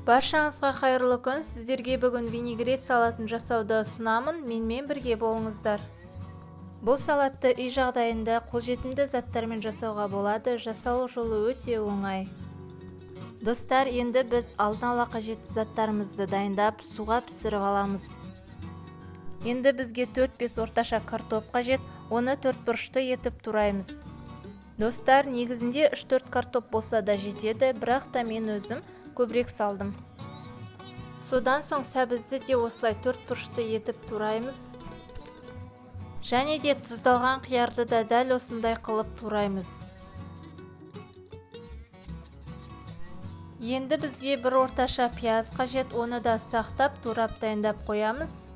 Баршаңызға қайырлы күн. Сіздерге бүгін винегрет салатын жасауды ұсынамын. Менімен бірге болыңыздар. Бұл салатты үй жағдайында қолжетімді заттармен жасауға болады. Жасалу жолы өте оңай. Достар, енді біз алдын ала қажетті заттарымызды дайындап, суға пісіріп аламыз. Енді бізге 4-5 орташа картоп қажет, оны 4 бұрышты етіп тураймыз. Достар, негізінде 3-4 картоп болса да жетеді, бірақ та мен өзім көбірек салдым. Содан соң сәбізді де осылай 4 бұрышты етіп тураймыз. Және де тұздалған қиярды да дәл осындай қылып тураймыз. Енді бізге бір орташа пияз қажет, оны да ұсақтап турап дайындап қоямыз.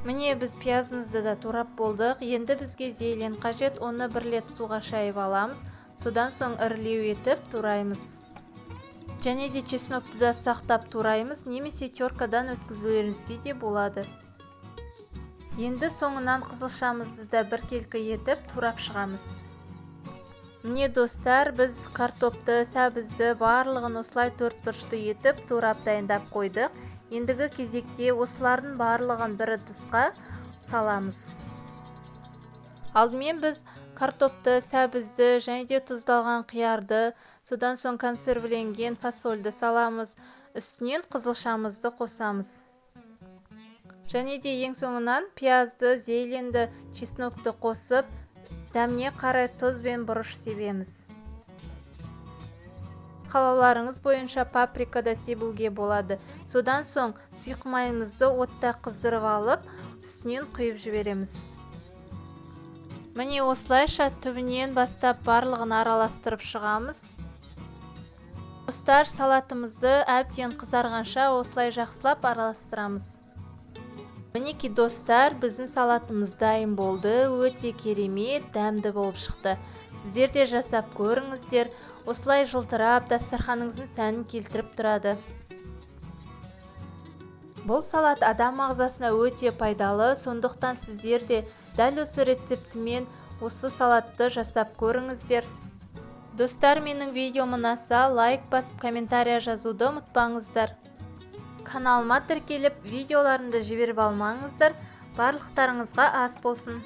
Міне біз пиязымызды да турап болдық. Енді бізге зелен қажет, оны 1 литр суға шайып аламыз. Содан соң ірілеу етіп тураймыз. Және де чеснокты да ұсақтап тураймыз, немесе теркадан өткізулеріңізге де болады. Енді соңынан қызылшамызды да біркелкі етіп турап шығамыз. Міне достар, біз картопты, сәбізді барлығын осылай 4 бұрышты етіп турап дайындап қойдық. Ендігі кезекте осылардың барлығын бір ыдысқа саламыз. Алдымен біз картопты, сәбізді және де тұздалған қиярды, содан соң консервіленген фасольді саламыз. Үстінен қызылшамызды қосамыз. Және де ең соңынан пиязды, зеленді, чеснокты қосып, дәміне қарай тұз бен бұрыш себеміз. Қалауларыңыз бойынша паприка да себуге болады. Содан соң сұйқымайымызды отта қыздырып алып, үстінен құйып жібереміз. Міне осылайша түбінен бастап барлығын араластырып шығамыз. Достар, салатымызды әбден қызарғанша осылай жақсылап араластырамыз. Мінеки достар, біздің салатымыз дайын болды. Өте керемет, дәмді болып шықты. Сіздер де жасап көріңіздер. Осылай жылтырап, дастарханыңыздың сәнін келтіріп тұрады. Бұл салат адам ағзасына өте пайдалы, сондықтан сіздер де дәл осы рецептімен осы салатты жасап көріңіздер. Достар, менің видеом ұнаса, лайк басып, комментария жазуды ұмытпаңыздар. Каналыма тіркеліп, видеоларымды жіберіп алмаңыздар. Барлықтарыңызға ас болсын.